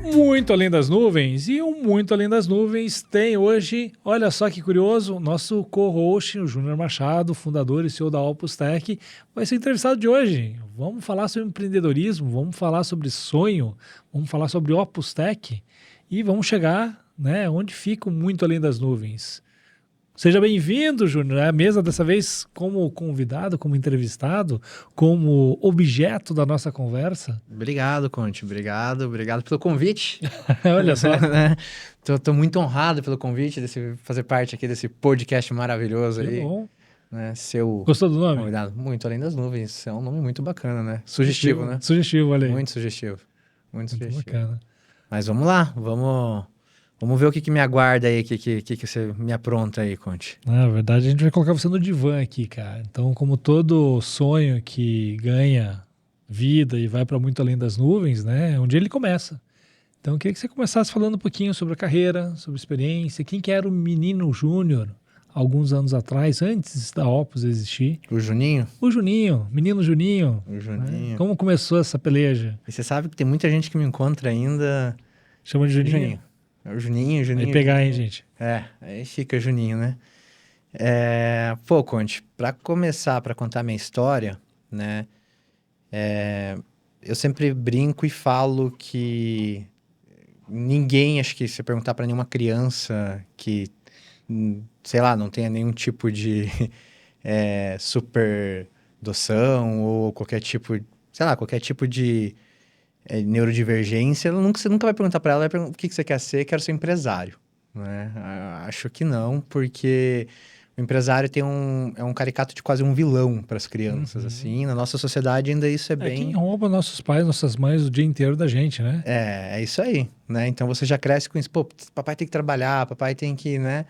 Muito além das nuvens. E o Muito Além das Nuvens tem hoje, olha só que curioso, nosso co-host, o Júnior Machado, fundador e CEO da Opus Tech, vai ser entrevistado de hoje. Vamos falar sobre empreendedorismo, vamos falar sobre sonho, vamos falar sobre Opus Tech e vamos chegar, né, onde fica o Muito Além das Nuvens. Seja bem-vindo, Júnior. É a mesa dessa vez como convidado, como entrevistado, como objeto da nossa conversa. Obrigado, Conte. Obrigado pelo convite. Olha só. Tô muito honrado pelo convite, fazer parte aqui desse podcast maravilhoso Que aí. bom. Né? Seu Gostou do nome? convidado. Muito Além das Nuvens. É um nome muito bacana, né? Sugestivo, né? Sugestivo, olha aí. Muito sugestivo. Muito sugestivo. Bacana. Mas vamos lá, vamos ver o que me aguarda aí, o que você me apronta aí, Conte. Na verdade, a gente vai colocar você no divã aqui, cara. Então, como todo sonho que ganha vida e vai para muito além das nuvens, né? Um dia ele começa. Então, eu queria que você começasse falando um pouquinho sobre a carreira, sobre a experiência, quem que era o menino Júnior alguns anos atrás, antes da Opus existir. O Juninho? O Juninho, menino Juninho. O Juninho. Né? Como começou essa peleja? E você sabe que tem muita gente que me encontra ainda... Chama de Juninho? É o Juninho. Aí pegar, hein, gente? Aí fica Juninho, né? Conte, para contar minha história, né? Eu sempre brinco e falo que ninguém, acho que se perguntar para nenhuma criança que, sei lá, não tenha nenhum tipo de superdoção ou qualquer tipo, sei lá, qualquer tipo de neurodivergência, você nunca vai perguntar para ela, o que você quer ser? Quero ser empresário, né? Acho que não, porque o empresário é um caricato de quase um vilão para as crianças, assim. Na nossa sociedade ainda isso é bem... quem rouba nossos pais, nossas mães o dia inteiro da gente, né? É isso aí, né? Então você já cresce com isso, pô, papai tem que trabalhar, papai tem que, né?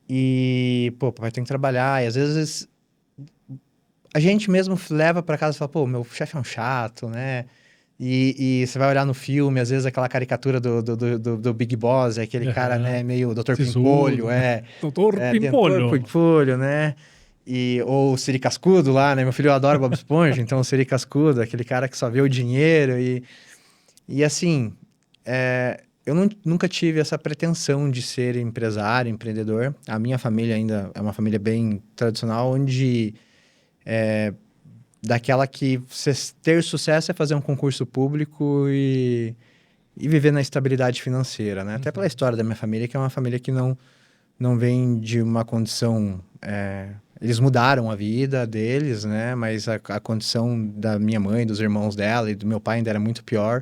E, pô, papai tem que trabalhar, e às vezes a gente mesmo leva para casa e fala, pô, meu chefe é um chato, né? E você vai olhar no filme, às vezes aquela caricatura do Big Boss, aquele cara, né, meio Dr. Pimpolho, Doutor Pimpolho. Dr. Pimpolho, né? Ou o Siri Cascudo lá, né? Meu filho adora Bob Esponja, então o Siri Cascudo, aquele cara que só vê o dinheiro e assim, eu nunca tive essa pretensão de ser empresário, empreendedor. A minha família ainda é uma família bem tradicional, onde daquela que ter sucesso é fazer um concurso público e viver na estabilidade financeira, né? Até pela história da minha família, que é uma família que não vem de uma condição... eles mudaram a vida deles, né? Mas a condição da minha mãe, dos irmãos dela e do meu pai ainda era muito pior.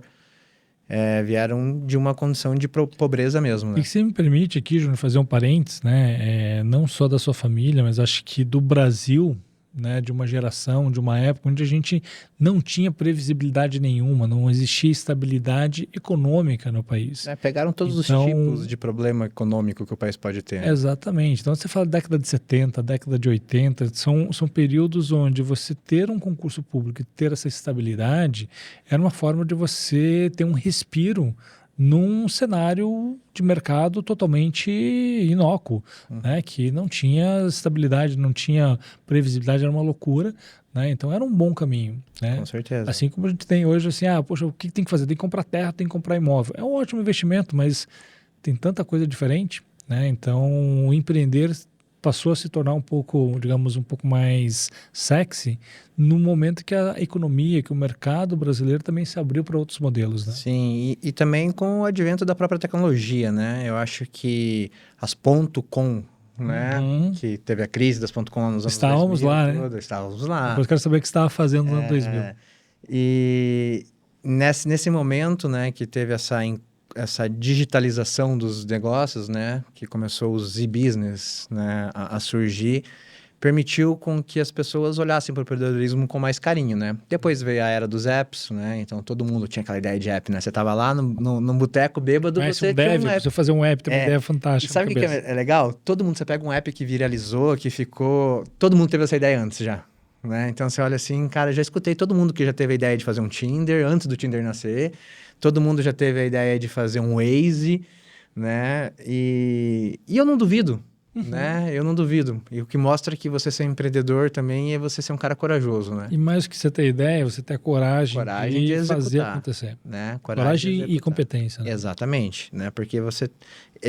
Vieram de uma condição de pobreza mesmo, né? E que você me permite aqui, Júnior, fazer um parênteses, né? Não só da sua família, mas acho que do Brasil, né? De uma geração, de uma época onde a gente não tinha previsibilidade nenhuma, não existia estabilidade econômica no país. Pegaram todos os tipos de problema econômico que o país pode ter. Exatamente. Então, você fala década de 70, década de 80, são períodos onde você ter um concurso público e ter essa estabilidade era uma forma de você ter um respiro num cenário de mercado totalmente inócuo, né? Que não tinha estabilidade, não tinha previsibilidade, era uma loucura, né? Então era um bom caminho, né? Com certeza. Assim como a gente tem hoje, assim, poxa, o que tem que fazer? Tem que comprar terra, tem que comprar imóvel. É um ótimo investimento, mas tem tanta coisa diferente, né? Então o empreender passou a se tornar um pouco, digamos, um pouco mais sexy no momento que a economia, que o mercado brasileiro também se abriu para outros modelos, né? Sim, e também com o advento da própria tecnologia, né? Eu acho que as .com, né? Que teve a crise das .com nos anos Estávamos 2000, lá, né? Estávamos lá. Depois quero saber o que você estava fazendo no ano 2000. E nesse momento, né, que teve essa digitalização dos negócios, né, que começou os e-business, né, a surgir, permitiu com que as pessoas olhassem para o empreendedorismo com mais carinho, né? Depois veio a era dos apps, né? Então todo mundo tinha aquela ideia de app, né? Você tava lá no boteco bêbado, você tinha um app. Precisa fazer um app, tem uma ideia fantástica. E sabe o que é legal? Todo mundo, você pega um app que viralizou, que ficou... Todo mundo teve essa ideia antes já, né? Então você olha assim, cara, já escutei todo mundo que já teve a ideia de fazer um Tinder antes do Tinder nascer. Todo mundo já teve a ideia de fazer um Waze, né? E eu não duvido né? Eu não duvido. E o que mostra que você ser empreendedor também é você ser um cara corajoso, né? E mais que você ter ideia, você ter a coragem De de fazer executar, acontecer. né? Coragem de e executar. competência, né? Exatamente, né? Porque você...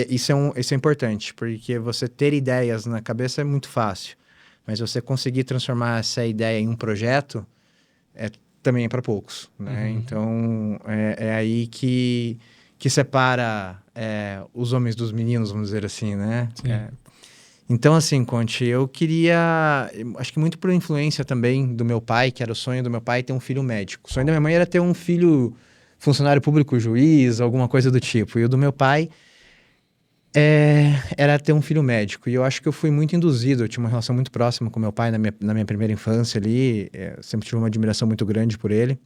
isso é importante, porque você ter ideias na cabeça é muito fácil. Mas você conseguir transformar essa ideia em um projeto também é para poucos, né? Então, é aí que separa os homens dos meninos, vamos dizer assim, né? Sim. Então, assim, Conte, eu queria... Acho que muito por influência também do meu pai, que era o sonho do meu pai ter um filho médico. O sonho da minha mãe era ter um filho funcionário público, juiz, alguma coisa do tipo. E o do meu pai era ter um filho médico. E eu acho que eu fui muito induzido. Eu tinha uma relação muito próxima com meu pai na minha primeira infância ali. Sempre tive uma admiração muito grande por ele.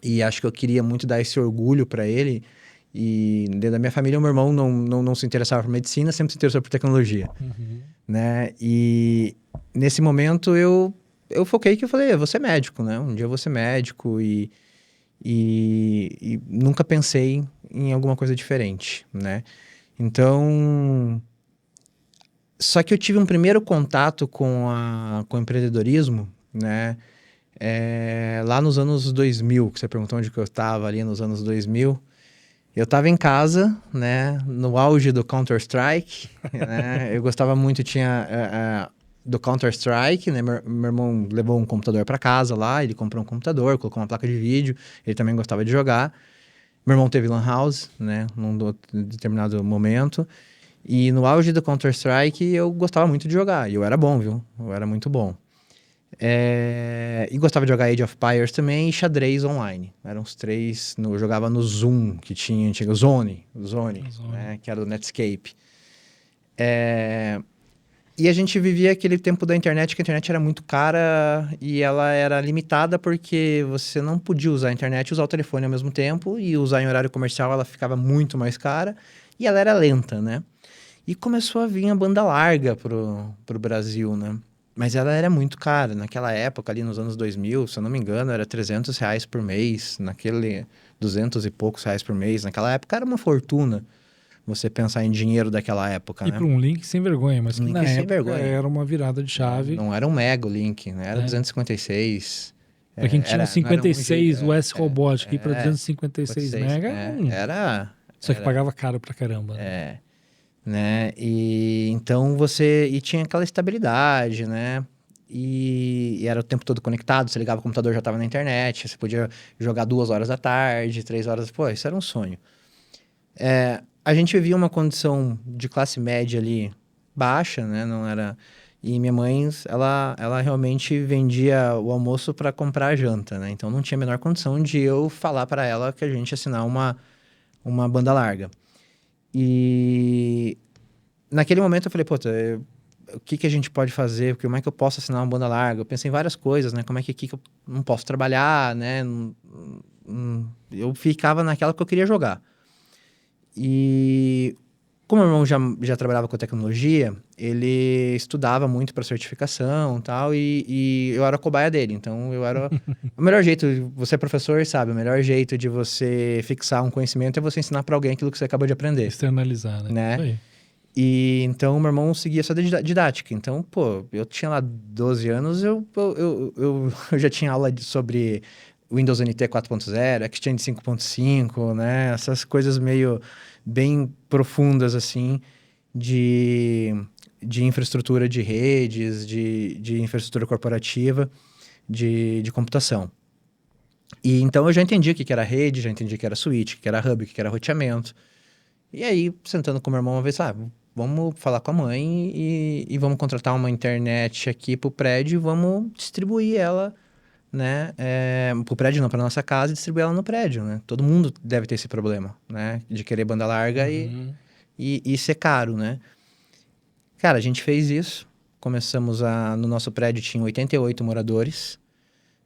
E acho que eu queria muito dar esse orgulho para ele. E dentro da minha família, o meu irmão não se interessava por medicina, sempre se interessou por tecnologia, né? E nesse momento eu foquei que eu falei, eu vou ser médico, né? Um dia eu vou ser médico e nunca pensei em alguma coisa diferente, né? Então, só que eu tive um primeiro contato com o empreendedorismo, né? Lá nos anos 2000, que você perguntou onde que eu estava ali nos anos 2000. Eu estava em casa, né, no auge do Counter-Strike, né, eu gostava muito, do Counter-Strike, né, meu irmão levou um computador para casa lá, ele comprou um computador, colocou uma placa de vídeo, ele também gostava de jogar. Meu irmão teve Lan House, né, num determinado momento, e no auge do Counter-Strike eu gostava muito de jogar, e eu era bom, viu, eu era muito bom. E gostava de jogar Age of Empires também e xadrez online. Eram os três. Eu jogava no Zoom, que tinha Zone, né, que era do Netscape. E a gente vivia aquele tempo da internet, que a internet era muito cara e ela era limitada porque você não podia usar a internet e usar o telefone ao mesmo tempo, e usar em horário comercial ela ficava muito mais cara e ela era lenta, né? E começou a vir a banda larga pro Brasil, né? Mas ela era muito cara. Naquela época, ali nos anos 2000, se eu não me engano, era R$ 300 por mês. 200 e poucos reais por mês. Naquela época era uma fortuna você pensar em dinheiro daquela época, E né? para um link sem vergonha, mas Um que link na sem época vergonha. era uma virada de chave. Não era um mega o link, né? Era 256. Para quem tinha o Não era 56, o S Robotic, ir para 56, 256 mega, só que pagava caro pra caramba, né? Né? E então tinha aquela estabilidade, né? E era o tempo todo conectado, você ligava o computador, já estava na internet, você podia jogar 2 horas da tarde, 3 horas, pô, isso era um sonho. A gente vivia uma condição de classe média ali baixa, né? Não era... E minha mãe, ela realmente vendia o almoço para comprar a janta, né? Então não tinha a menor condição de eu falar para ela que a gente ia assinar uma banda larga. E naquele momento eu falei, puta, o que a gente pode fazer? Como é que eu posso assinar uma banda larga? Eu pensei em várias coisas, né? Como é que eu não posso trabalhar, né? Eu ficava naquela que eu queria jogar. E como meu irmão já trabalhava com tecnologia, ele estudava muito para certificação e tal, e eu era a cobaia dele. Então, eu era... O melhor jeito, você é professor, sabe? O melhor jeito de você fixar um conhecimento é você ensinar para alguém aquilo que você acabou de aprender. Externalizar, né? Isso aí. E então, meu irmão seguia essa didática. Então, pô, eu tinha lá 12 anos, eu já tinha aula sobre Windows NT 4.0, Exchange 5.5, né? Essas coisas meio bem profundas, assim, de infraestrutura de redes, de infraestrutura corporativa, de computação. E então eu já entendi o que era rede, já entendi o que era switch, o que era hub, o que era roteamento. E aí, sentando com meu irmão uma vez, vamos falar com a mãe e vamos contratar uma internet aqui pro prédio e vamos distribuir ela, né? Pro prédio não, pra nossa casa, e distribuir ela no prédio, né? Todo mundo deve ter esse problema, né? De querer banda larga e ser caro, né? Cara, a gente fez isso. Começamos no nosso prédio tinha 88 moradores,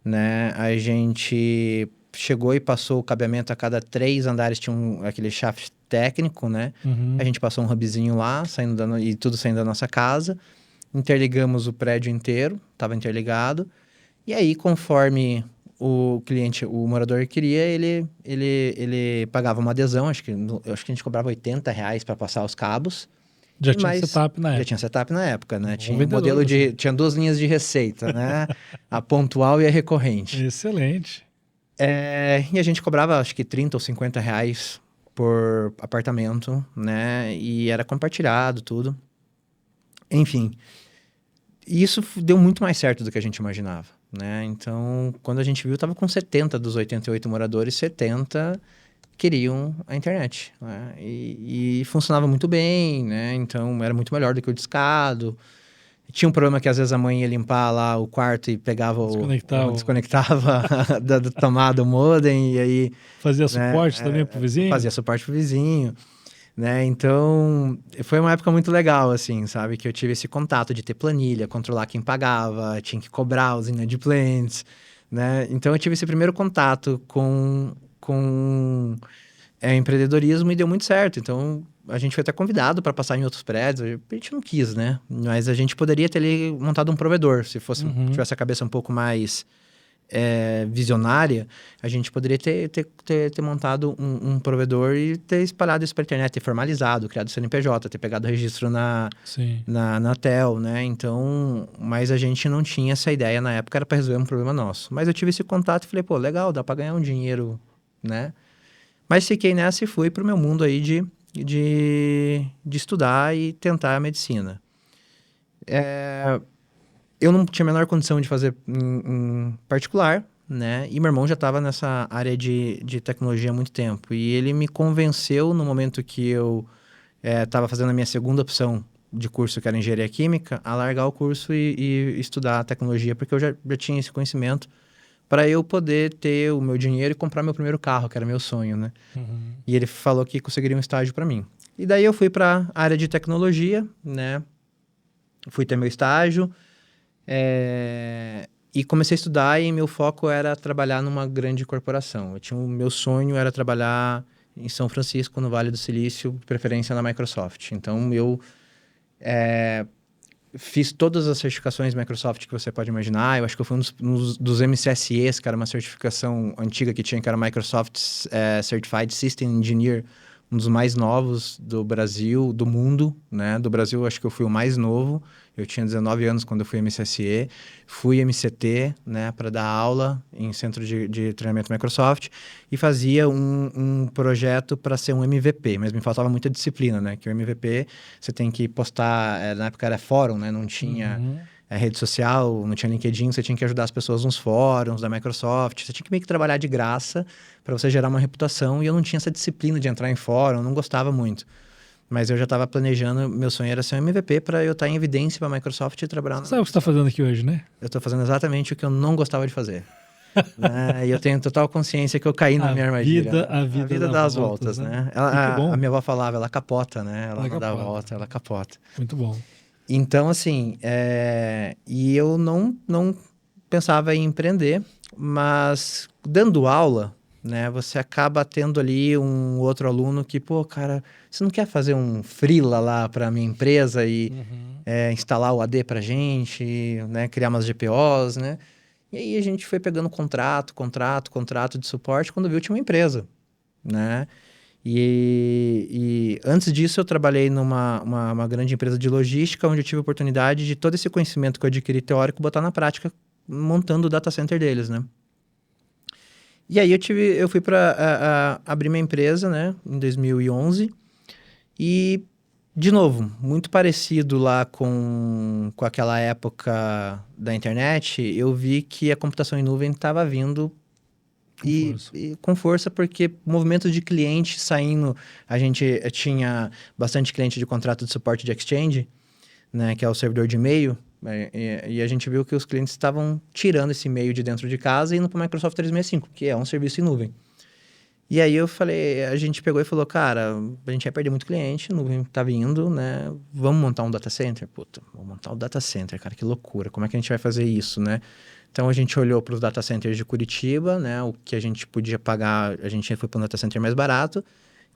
né? A gente chegou e passou o cabeamento a cada 3 andares, tinha aquele shaft técnico, né? A gente passou um hubzinho lá, e tudo saindo da nossa casa. Interligamos o prédio inteiro, estava interligado. E aí, conforme o cliente, o morador queria, ele pagava uma adesão, acho que a gente cobrava R$ 80 para passar os cabos. Já tinha setup na Já época. tinha setup na época, né? Tinha vendedor, modelo de... assim. Tinha 2 linhas de receita, né? A pontual e a recorrente. Excelente. E a gente cobrava, acho que 30 ou 50 reais por apartamento, né? E era compartilhado, tudo. Enfim, isso deu muito mais certo do que a gente imaginava, né? Então, quando a gente viu, tava com 70 dos 88 moradores, 70 queriam a internet, né? E funcionava muito bem, né? Então, era muito melhor do que o discado. Tinha um problema que às vezes a mãe ia limpar lá o quarto e pegava desconectava da tomada o modem e aí, Fazia né, suporte também pro vizinho? fazia suporte pro vizinho, né? Então, foi uma época muito legal, assim, sabe? Que eu tive esse contato de ter planilha, controlar quem pagava, tinha que cobrar os inadimplentes, né? Então, eu tive esse primeiro contato com empreendedorismo e deu muito certo. Então, a gente foi até convidado para passar em outros prédios. A gente não quis, né? Mas a gente poderia ter ali montado um provedor. Se fosse, tivesse a cabeça um pouco mais visionária, a gente poderia ter montado um provedor e ter espalhado isso para a internet, ter formalizado, criado o CNPJ, ter pegado o registro na TEL, né? Então, mas a gente não tinha essa ideia na época, era para resolver um problema nosso. Mas eu tive esse contato e falei, pô, legal, dá para ganhar um dinheiro, né? Mas fiquei nessa e fui pro meu mundo aí de estudar e tentar a medicina. Eu não tinha a menor condição de fazer em particular, né? E meu irmão já estava nessa área de tecnologia há muito tempo. E ele me convenceu no momento que eu estava fazendo a minha segunda opção de curso, que era engenharia química, a largar o curso e estudar a tecnologia, porque eu já tinha esse conhecimento para eu poder ter o meu dinheiro e comprar meu primeiro carro, que era meu sonho, né? E ele falou que conseguiria um estágio para mim. E daí eu fui para a área de tecnologia, né? Fui ter meu estágio e comecei a estudar e meu foco era trabalhar numa grande corporação. O meu sonho era trabalhar em São Francisco, no Vale do Silício, de preferência na Microsoft. Então eu fiz todas as certificações Microsoft que você pode imaginar. Eu acho que eu fui um dos MCSEs, que era uma certificação antiga que tinha, que era Microsoft Certified System Engineer, um dos mais novos do Brasil, do mundo, né? Do Brasil, eu acho que eu fui o mais novo. Eu tinha 19 anos quando eu fui MCSE. Fui MCT, né? Para dar aula em centro de treinamento Microsoft. E fazia um projeto para ser um MVP. Mas me faltava muita disciplina, né? Que o MVP, você tem que postar... na época era fórum, né? Não tinha... rede social, não tinha LinkedIn, você tinha que ajudar as pessoas nos fóruns da Microsoft, você tinha que meio que trabalhar de graça para você gerar uma reputação, e eu não tinha essa disciplina de entrar em fórum, não gostava muito. Mas eu já estava planejando, meu sonho era ser um MVP para eu estar em evidência para a Microsoft e trabalhar... Você sabe o que você está fazendo aqui hoje, né? Eu estou fazendo exatamente o que eu não gostava de fazer. Né? E eu tenho total consciência que eu caí na minha armadilha. A vida dá as voltas, né? A minha avó falava, ela capota, né? Ela não dá a volta, ela capota. Muito bom. Então, assim, e eu não pensava em empreender, mas dando aula, né, você acaba tendo ali um outro aluno que, pô, cara, você não quer fazer um freela lá para minha empresa e instalar o AD pra gente, né, criar umas GPOs, né? E aí a gente foi pegando contrato de suporte, quando viu tinha uma empresa, né? E antes disso eu trabalhei numa uma grande empresa de logística, onde eu tive a oportunidade de todo esse conhecimento que eu adquiri teórico botar na prática, montando o data center deles, né? E aí eu fui para abrir minha empresa, né, em 2011, e de novo, muito parecido lá com aquela época da internet, eu vi que a computação em nuvem estava vindo com força, porque movimentos de cliente saindo, a gente tinha bastante cliente de contrato de suporte de Exchange, né, que é o servidor de e-mail, e a gente viu que os clientes estavam tirando esse e-mail de dentro de casa e indo para o Microsoft 365, que é um serviço em nuvem. E aí a gente pegou e falou, cara, a gente vai perder muito cliente, a nuvem tá vindo, né, vamos montar um data center? Puta, vamos montar um data center, cara, que loucura, como é que a gente vai fazer isso, né? Então, a gente olhou para os data centers de Curitiba, né, o que a gente podia pagar, a gente foi para um data center mais barato,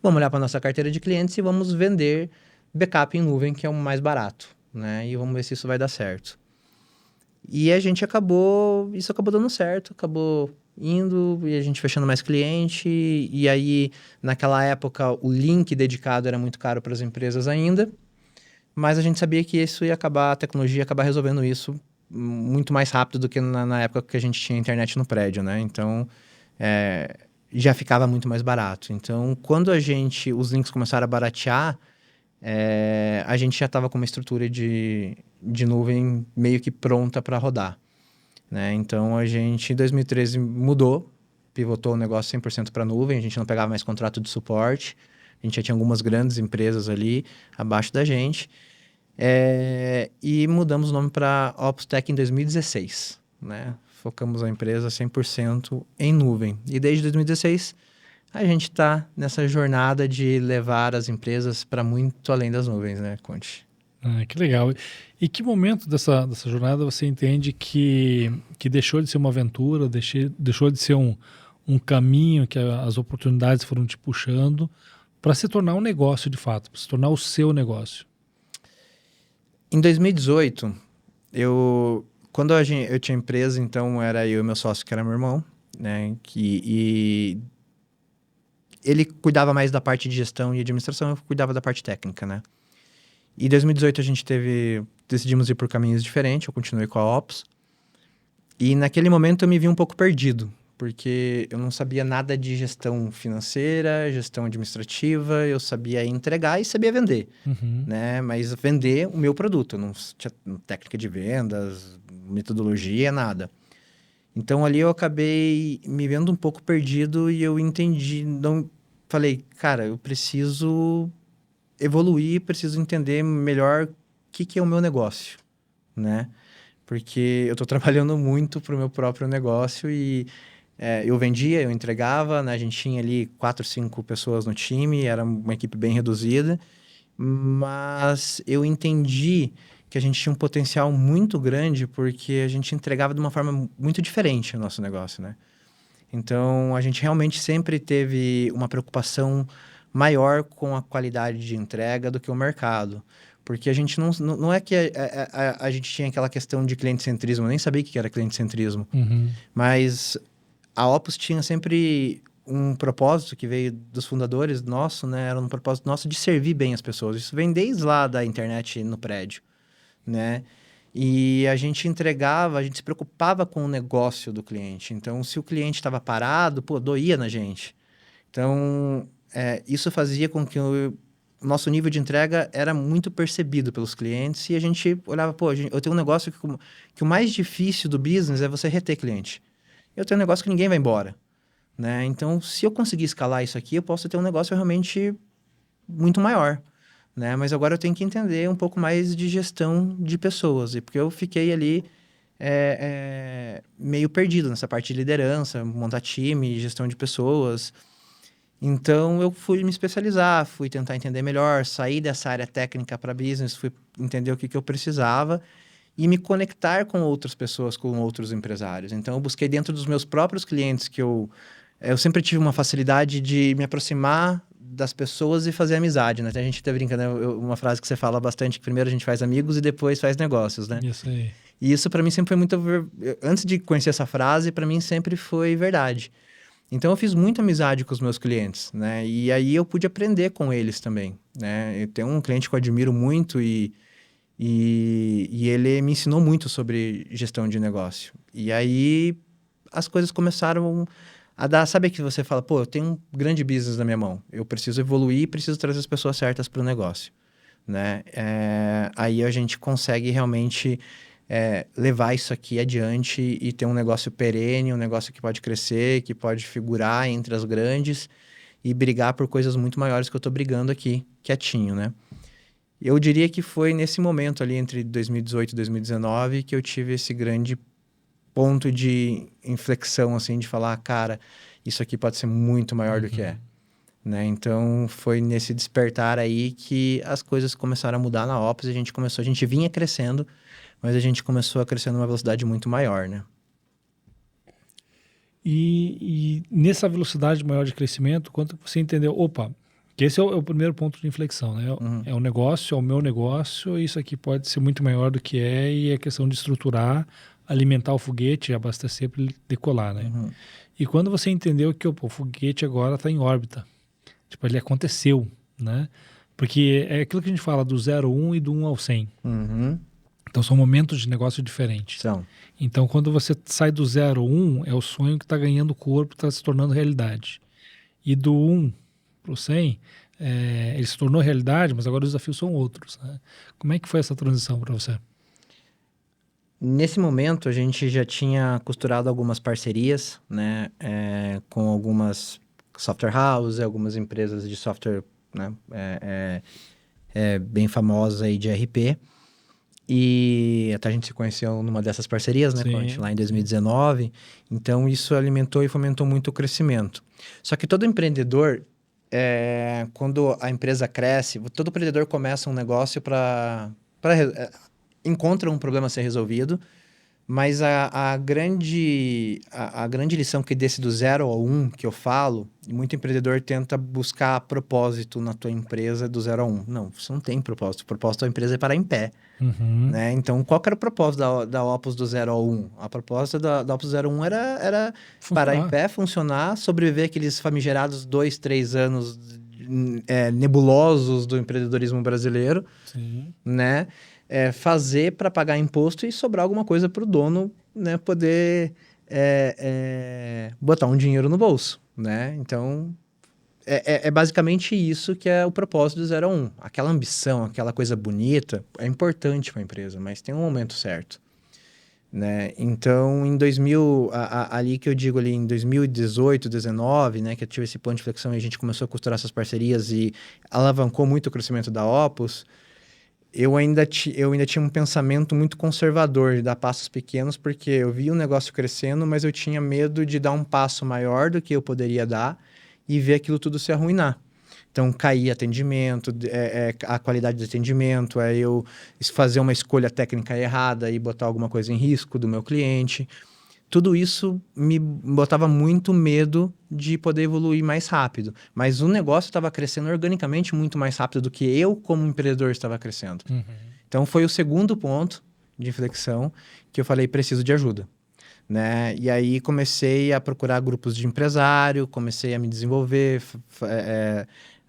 vamos olhar para nossa carteira de clientes e vamos vender backup em nuvem, que é o mais barato, né, e vamos ver se isso vai dar certo. E isso acabou dando certo, acabou indo e a gente fechando mais cliente, e aí, naquela época, o link dedicado era muito caro para as empresas ainda, mas a gente sabia que isso ia acabar, a tecnologia ia acabar resolvendo isso muito mais rápido do que na época que a gente tinha internet no prédio, né? Então, já ficava muito mais barato. Então, quando os links começaram a baratear, a gente já estava com uma estrutura de nuvem meio que pronta para rodar, né? Então, a gente, em 2013, mudou, pivotou o negócio 100% para nuvem, a gente não pegava mais contrato de suporte, a gente já tinha algumas grandes empresas ali abaixo da gente, e mudamos o nome para OpusTech em 2016, né? Focamos a empresa 100% em nuvem. E desde 2016, a gente está nessa jornada de levar as empresas para muito além das nuvens, né, Conte? Ah, que legal. E que momento dessa jornada você entende que deixou de ser uma aventura, deixou de ser um caminho que as oportunidades foram te puxando para se tornar um negócio de fato, para se tornar o seu negócio? Em 2018, quando eu tinha empresa, então era eu e meu sócio, que era meu irmão, né? E ele cuidava mais da parte de gestão e administração, eu cuidava da parte técnica, né? Em 2018 decidimos ir por caminhos diferentes, eu continuei com a Ops. E naquele momento eu me vi um pouco perdido, porque eu não sabia nada de gestão financeira, gestão administrativa, eu sabia entregar e sabia vender, né? Mas vender o meu produto, eu não tinha técnica de vendas, metodologia, nada. Então ali eu acabei me vendo um pouco perdido e eu entendi, falei, cara, eu preciso evoluir, preciso entender melhor o que é o meu negócio, né? Porque eu estou trabalhando muito para o meu próprio negócio e eu vendia, eu entregava, né? A gente tinha ali 4, 5 pessoas no time, era uma equipe bem reduzida, mas eu entendi que a gente tinha um potencial muito grande porque a gente entregava de uma forma muito diferente o nosso negócio, né? Então, a gente realmente sempre teve uma preocupação maior com a qualidade de entrega do que o mercado. Porque a gente não é que a gente tinha aquela questão de cliente-centrismo, eu nem sabia o que era cliente-centrismo. Mas a Opus tinha sempre um propósito que veio dos fundadores nosso, né? Era um propósito nosso de servir bem as pessoas. Isso vem desde lá da internet no prédio, né? E a gente entregava, a gente se preocupava com o negócio do cliente. Então, se o cliente estava parado, doía na gente. Então, isso fazia com que o nosso nível de entrega era muito percebido pelos clientes e a gente olhava, eu tenho um negócio que o mais difícil do business é você reter cliente. Eu tenho um negócio que ninguém vai embora, né? Então, se eu conseguir escalar isso aqui, eu posso ter um negócio realmente muito maior, né? Mas agora eu tenho que entender um pouco mais de gestão de pessoas, e porque eu fiquei ali meio perdido nessa parte de liderança, montar time, gestão de pessoas. Então, eu fui me especializar, fui tentar entender melhor, sair dessa área técnica para business, fui entender o que eu precisava e me conectar com outras pessoas, com outros empresários. Então, eu busquei dentro dos meus próprios clientes, que eu sempre tive uma facilidade de me aproximar das pessoas e fazer amizade, né? A gente até brinca, né? Uma frase que você fala bastante, que primeiro a gente faz amigos e depois faz negócios, né? Isso aí. E isso para mim sempre foi muito... Antes de conhecer essa frase, para mim sempre foi verdade. Então, eu fiz muita amizade com os meus clientes, né? E aí eu pude aprender com eles também, né? Eu tenho um cliente que eu admiro muito e ele me ensinou muito sobre gestão de negócio. E aí as coisas começaram a dar... Sabe que você fala, eu tenho um grande business na minha mão. Eu preciso evoluir, preciso trazer as pessoas certas para o negócio, né? Aí a gente consegue realmente... levar isso aqui adiante e ter um negócio perene, um negócio que pode crescer, que pode figurar entre as grandes e brigar por coisas muito maiores que eu estou brigando aqui, quietinho, né? Eu diria que foi nesse momento ali, entre 2018 e 2019, que eu tive esse grande ponto de inflexão, assim, de falar, cara, isso aqui pode ser muito maior do que é. Né? Então, foi nesse despertar aí que as coisas começaram a mudar na Opus, a gente vinha crescendo, mas a gente começou a crescer numa velocidade muito maior, né? E nessa velocidade maior de crescimento, quanto você entendeu? Opa, que esse é o primeiro ponto de inflexão, né? É um negócio, é o meu negócio, isso aqui pode ser muito maior do que e é questão de estruturar, alimentar o foguete, abastecer para ele decolar, né? E quando você entendeu que o foguete agora está em órbita, tipo, ele aconteceu, né? Porque é aquilo que a gente fala do 0 ao 1 e do 1 ao 100. Uhum. Então são momentos de negócio diferentes. São. Então quando você sai do 0 ao 1, é o sonho que está ganhando corpo, está se tornando realidade. E do 1 para o 100, ele se tornou realidade, mas agora os desafios são outros, né? Como é que foi essa transição para você? Nesse momento, a gente já tinha costurado algumas parcerias, né, com algumas software houses, algumas empresas de software, né, bem famosas aí de RP. E até a gente se conheceu numa dessas parcerias, né, Sim, lá em 2019. Então, isso alimentou e fomentou muito o crescimento. Só que todo empreendedor, quando a empresa cresce, todo empreendedor começa um negócio encontra um problema a ser resolvido, mas a grande lição que desse do 0 ao 1 que eu falo, muito empreendedor tenta buscar propósito na tua empresa do 0 ao 1. Não, você não tem propósito. O propósito da empresa é parar em pé. Uhum. Né? Então, qual que era o propósito da Opus do 0 ao 1? A proposta da Opus 0 ao 1 era parar em pé, funcionar, sobreviver aqueles famigerados 2, 3 anos nebulosos do empreendedorismo brasileiro, Sim. né? Fazer para pagar imposto e sobrar alguma coisa para o dono, né? Poder botar um dinheiro no bolso, né? Então, é basicamente isso que é o propósito do 0 a 1. Aquela ambição, aquela coisa bonita, é importante para a empresa, mas tem um momento certo, né? Então, em 2000, ali que eu digo ali, em 2018, 2019, né? Que eu tive esse ponto de flexão e a gente começou a costurar essas parcerias e alavancou muito o crescimento da Opus. Eu ainda tinha um pensamento muito conservador de dar passos pequenos, porque eu via o negócio crescendo, mas eu tinha medo de dar um passo maior do que eu poderia dar e ver aquilo tudo se arruinar. Então, cair atendimento, a qualidade de atendimento, eu fazer uma escolha técnica errada e botar alguma coisa em risco do meu cliente. Tudo isso me botava muito medo de poder evoluir mais rápido. Mas o negócio estava crescendo organicamente muito mais rápido do que eu, como empreendedor, estava crescendo. Uhum. Então, foi o segundo ponto de inflexão que eu falei, preciso de ajuda. Né? E aí, comecei a procurar grupos de empresário, comecei a me desenvolver,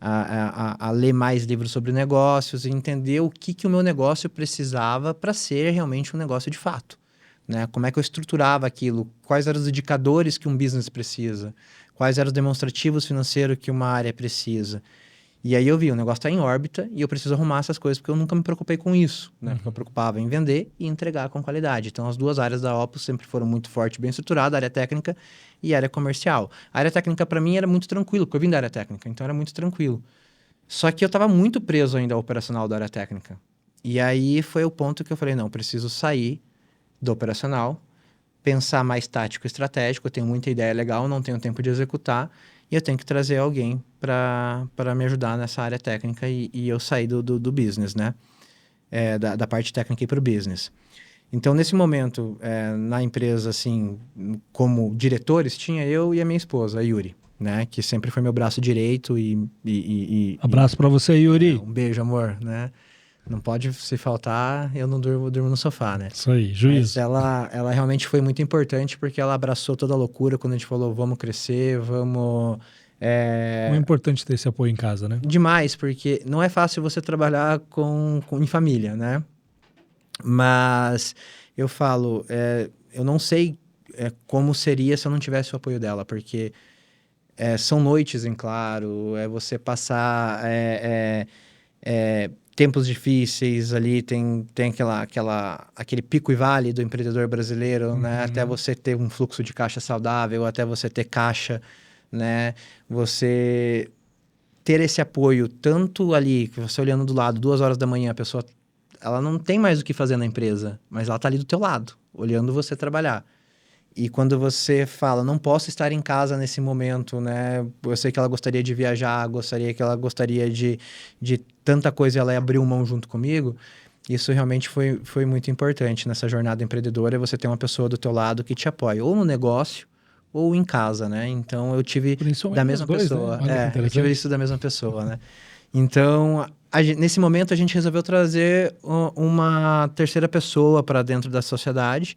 a ler mais livros sobre negócios e entender o que o meu negócio precisava para ser realmente um negócio de fato. Né? Como é que eu estruturava aquilo, quais eram os indicadores que um business precisa, quais eram os demonstrativos financeiros que uma área precisa. E aí eu vi, o negócio está em órbita e eu preciso arrumar essas coisas, porque eu nunca me preocupei com isso, né? Porque eu preocupava em vender e entregar com qualidade. Então, as duas áreas da Opus sempre foram muito fortes, bem estruturadas, a área técnica e a área comercial. A área técnica, para mim, era muito tranquilo, porque eu vim da área técnica, então era muito tranquilo. Só que eu estava muito preso ainda ao operacional da área técnica. E aí foi o ponto que eu falei, não, preciso sair do operacional, pensar mais tático e estratégico, eu tenho muita ideia legal, não tenho tempo de executar, e eu tenho que trazer alguém para me ajudar nessa área técnica e eu sair do business, né? Da parte técnica e para o business. Então, nesse momento, na empresa, assim, como diretores, tinha eu e a minha esposa, a Yuri, né? Que sempre foi meu braço direito Abraço para você, Yuri. Um beijo, amor, né? Não pode se faltar, eu não durmo no sofá, né? Isso aí, juízo. Mas ela realmente foi muito importante porque ela abraçou toda a loucura quando a gente falou, vamos crescer, vamos... É importante ter esse apoio em casa, né? Demais, porque não é fácil você trabalhar em família, né? Mas eu falo, eu não sei como seria se eu não tivesse o apoio dela, porque são noites em claro, você passar... tempos difíceis ali, tem aquele pico e vale do empreendedor brasileiro, né? Até você ter um fluxo de caixa saudável, até você ter caixa, né? Você ter esse apoio tanto ali, que você olhando do lado, 2 horas da manhã, a pessoa, ela não tem mais o que fazer na empresa, mas ela tá ali do teu lado, olhando você trabalhar. E quando você fala, não posso estar em casa nesse momento, né? Eu sei que ela gostaria de viajar, gostaria de tanta coisa e ela abriu mão junto comigo. Isso realmente foi muito importante nessa jornada empreendedora, você ter uma pessoa do teu lado que te apoia, ou no negócio, ou em casa, né? Então, eu tive da mesma pessoa. Né? Eu tive isso da mesma pessoa, né? Então, nesse momento, a gente resolveu trazer uma terceira pessoa para dentro da sociedade,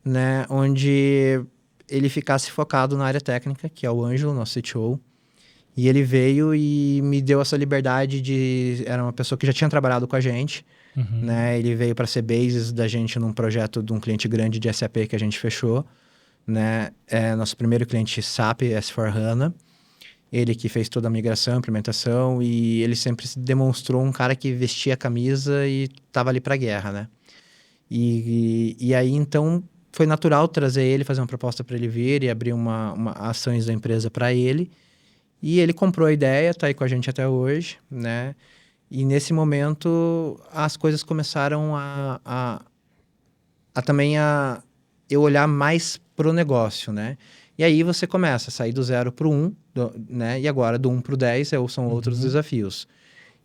né, onde ele ficasse focado na área técnica, que é o Ângelo, nosso CTO, E ele veio e me deu essa liberdade de... Era uma pessoa que já tinha trabalhado com a gente, né? Ele veio para ser basis da gente num projeto de um cliente grande de SAP que a gente fechou, né? Nosso primeiro cliente SAP, S4HANA. Ele que fez toda a migração, implementação, e ele sempre se demonstrou um cara que vestia a camisa e estava ali para a guerra, né? E aí, então, foi natural trazer ele, fazer uma proposta para ele vir e abrir uma ações da empresa para ele. E ele comprou a ideia, tá aí com a gente até hoje, né? E nesse momento, as coisas começaram também a eu olhar mais pro negócio, né? E aí você começa a sair do 0 pro 1, né? E agora do 1 pro 10 são outros desafios.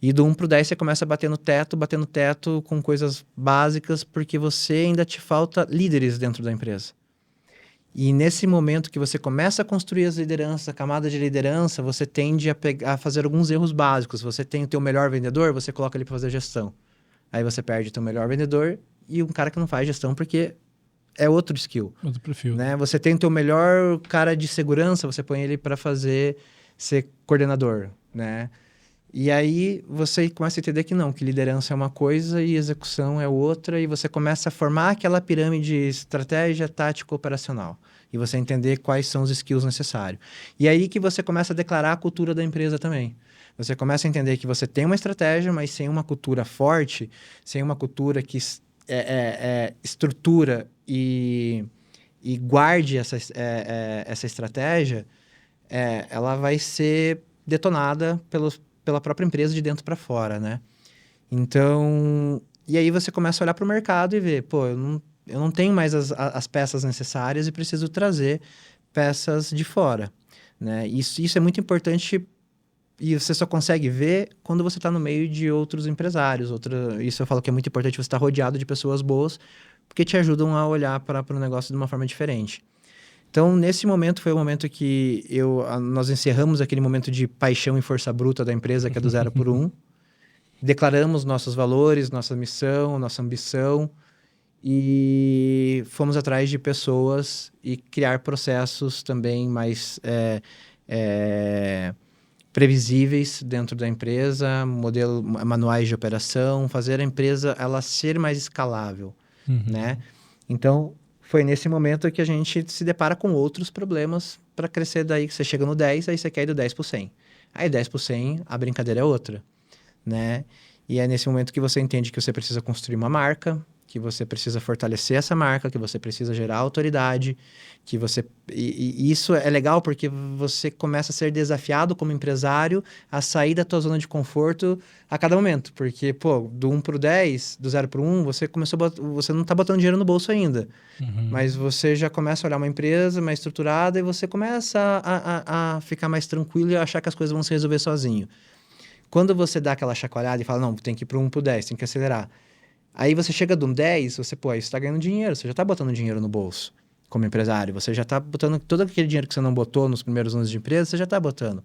E do 1 pro 10 você começa a bater no teto com coisas básicas, porque você ainda te falta líderes dentro da empresa. E nesse momento que você começa a construir as lideranças, a camada de liderança, você tende a fazer alguns erros básicos. Você tem o teu melhor vendedor, você coloca ele para fazer gestão. Aí você perde o teu melhor vendedor e um cara que não faz gestão porque é outro skill. Outro perfil. Né? Você tem o teu melhor cara de segurança, você põe ele para ser coordenador, né? E aí você começa a entender que não, que liderança é uma coisa e execução é outra, e você começa a formar aquela pirâmide estratégia, tática, operacional. E você entender quais são os skills necessários. E aí que você começa a declarar a cultura da empresa também. Você começa a entender que você tem uma estratégia, mas sem uma cultura forte, sem uma cultura que estrutura e guarde essa estratégia, ela vai ser detonada pela própria empresa de dentro para fora, né? Então, e aí você começa a olhar para o mercado e ver, pô, eu não tenho mais as peças necessárias e preciso trazer peças de fora, né? Isso é muito importante e você só consegue ver quando você está no meio de outros empresários. Isso eu falo que é muito importante você estar rodeado de pessoas boas, porque te ajudam a olhar para o negócio de uma forma diferente. Então, nesse momento, foi o momento que nós encerramos aquele momento de paixão e força bruta da empresa, que é do 0 por 1. Declaramos nossos valores, nossa missão, nossa ambição, e fomos atrás de pessoas e criar processos também mais previsíveis dentro da empresa, manuais de operação, fazer a empresa ela ser mais escalável, né? Então, foi nesse momento que a gente se depara com outros problemas para crescer. Daí que você chega no 10, aí você quer ir do 10 para o 100. Aí 10 para o 100, a brincadeira é outra, né? E é nesse momento que você entende que você precisa construir uma marca, que você precisa fortalecer essa marca, que você precisa gerar autoridade, que você... E isso é legal porque você começa a ser desafiado como empresário a sair da tua zona de conforto a cada momento. Porque, pô, do 1 pro 10, do 0 pro 1, você não tá botando dinheiro no bolso ainda. Mas você já começa a olhar uma empresa mais estruturada e você começa a ficar mais tranquilo e a achar que as coisas vão se resolver sozinho. Quando você dá aquela chacoalhada e fala, não, tem que ir pro 1 pro 10, tem que acelerar. Aí você chega de um 10, você está ganhando dinheiro, você já está botando dinheiro no bolso como empresário, você já está botando todo aquele dinheiro que você não botou nos primeiros anos de empresa, você já está botando.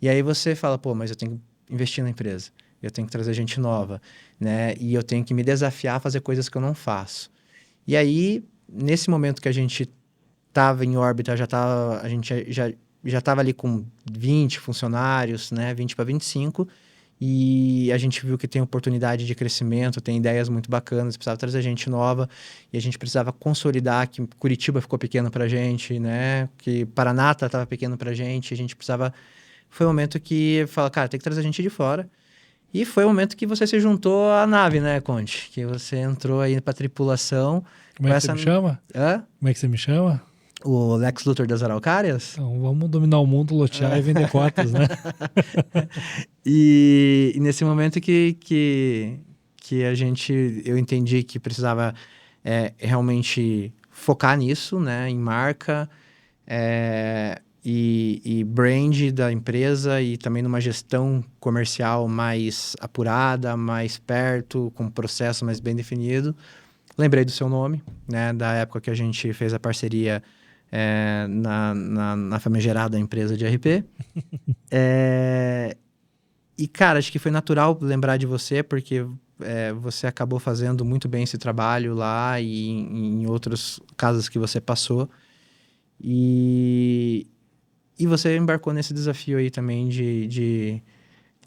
E aí você fala, pô, mas eu tenho que investir na empresa, eu tenho que trazer gente nova, né? E eu tenho que me desafiar a fazer coisas que eu não faço. E aí, nesse momento que a gente estava em órbita, a gente já estava ali com 20 funcionários, né? 20 para 25, e a gente viu que tem oportunidade de crescimento, tem ideias muito bacanas, precisava trazer gente nova, e a gente precisava consolidar que Curitiba ficou pequeno pra gente, né? Que Paraná estava pequeno pra gente, a gente precisava... Foi o momento que fala, cara, tem que trazer gente de fora. E foi o momento que você se juntou à nave, né, Conte? Que você entrou aí pra tripulação. Como é que você me chama? Hã? Como é que você me chama? O Lex Luthor das Araucárias? Então, vamos dominar o mundo, lotear e vender cotas, né? E nesse momento que eu entendi que precisava realmente focar nisso, né? Em marca e brand da empresa e também numa gestão comercial mais apurada, mais perto, com processo mais bem definido. Lembrei do seu nome, né? Da época que a gente fez a parceria na famigerada empresa de RP. E, cara, acho que foi natural lembrar de você, porque você acabou fazendo muito bem esse trabalho lá e em outros casos que você passou. E E você embarcou nesse desafio aí também de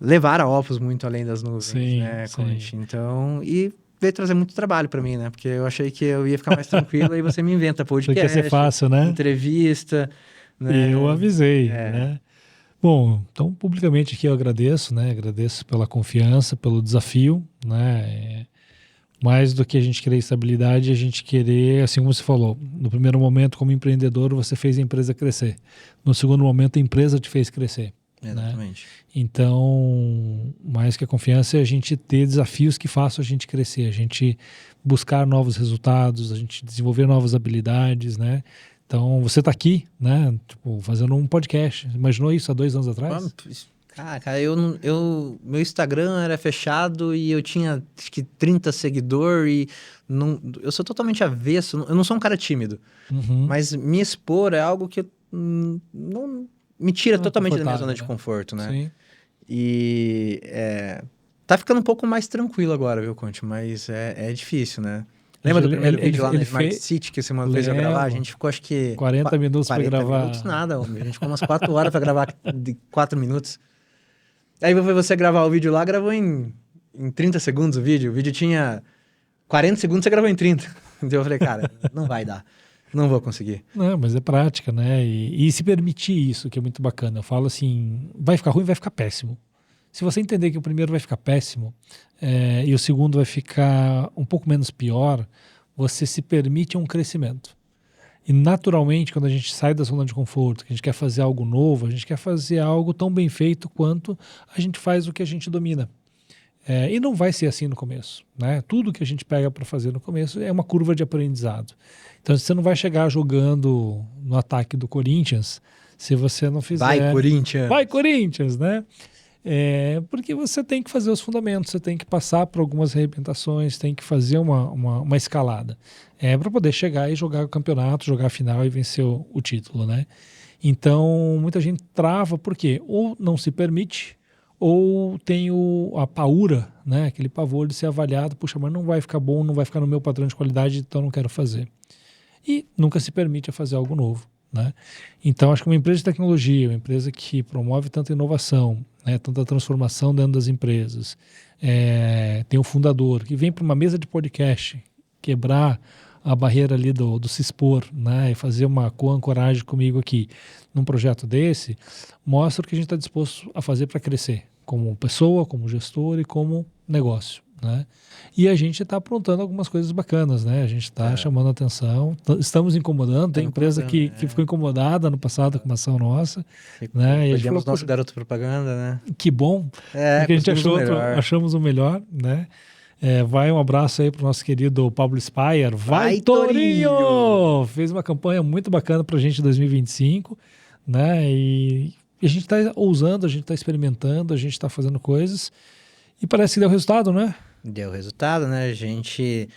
levar a Opus muito além das nuvens, Sim, né, sim. Conte? Então, e veio trazer muito trabalho para mim, né? Porque eu achei que eu ia ficar mais tranquilo, aí você me inventa Isso aqui ia ser podcast, fácil, né? entrevista, E eu né? avisei, É, né? Bom, então publicamente aqui eu agradeço, né? Agradeço pela confiança, pelo desafio, né? Mais do que a gente querer estabilidade, a gente querer, assim como você falou, no primeiro momento como empreendedor você fez a empresa crescer. No segundo momento a empresa te fez crescer, né? exatamente. Então, mais que a confiança é a gente ter desafios que façam a gente crescer, a gente buscar novos resultados, a gente desenvolver novas habilidades, né? Então, você está aqui, né? Tipo, fazendo um podcast. Imaginou isso há 2 anos atrás? Cara, meu Instagram era fechado e eu tinha acho que 30 seguidores e eu sou totalmente avesso, eu não sou um cara tímido, Uhum. mas me expor é algo que não me tira Não é totalmente da minha zona confortável, de né? conforto, né? Sim. E tá ficando um pouco mais tranquilo agora, viu, Conte? Mas é difícil, né? Lembra do primeiro vídeo lá na Smart fez. City que você uma vez eu gravar? A Lembro. gente ficou acho que 40 minutos para 40 minutos gravar. nada, homem. A gente ficou umas 4 horas para gravar de 4 minutos. Aí você gravar o vídeo lá, gravou em 30 segundos o vídeo. O vídeo tinha 40 segundos, você gravou em 30. Então eu falei, cara, não vai dar. Não vou conseguir. Não, mas é prática, né? E se permitir isso, que é muito bacana. Eu falo assim, vai ficar ruim, vai ficar péssimo. Se você entender que o primeiro vai ficar péssimo e o segundo vai ficar um pouco menos pior, você se permite um crescimento. E naturalmente, quando a gente sai da zona de conforto, que a gente quer fazer algo novo, a gente quer fazer algo tão bem feito quanto a gente faz o que a gente domina. E não vai ser assim no começo, né? Tudo que a gente pega para fazer no começo é uma curva de aprendizado. Então você não vai chegar jogando no ataque do Corinthians se você não fizer. Vai, Corinthians! Vai, Corinthians, né? Porque você tem que fazer os fundamentos, você tem que passar por algumas arrebentações, tem que fazer uma escalada. Para poder chegar e jogar o campeonato, jogar a final e vencer o título, né? Então, muita gente trava porque ou não se permite, ou tem a paura, né? Aquele pavor de ser avaliado, puxa, mas não vai ficar bom, não vai ficar no meu padrão de qualidade, então não quero fazer. E nunca se permite a fazer algo novo, né? Então, acho que uma empresa de tecnologia, uma empresa que promove tanta inovação, né, tanta transformação dentro das empresas, tem o fundador que vem para uma mesa de podcast quebrar a barreira ali do se expor, né, e fazer uma co-ancoragem comigo aqui num projeto desse, mostra o que a gente está disposto a fazer para crescer, como pessoa, como gestor e como negócio, né? E a gente está aprontando algumas coisas bacanas, né? A gente está chamando a atenção, estamos incomodando, tem empresa que ficou incomodada no passado com uma ação nossa, né? E a gente falou, nosso garoto propaganda, né? que bom, porque a gente achamos o melhor, né? Vai um abraço aí pro nosso querido Pablo Spire. Vai, Torinho! Fez uma campanha muito bacana pra gente em 2025, né? E a gente tá ousando, a gente tá experimentando, a gente tá fazendo coisas e parece que deu resultado, né? Deu resultado, né? A gente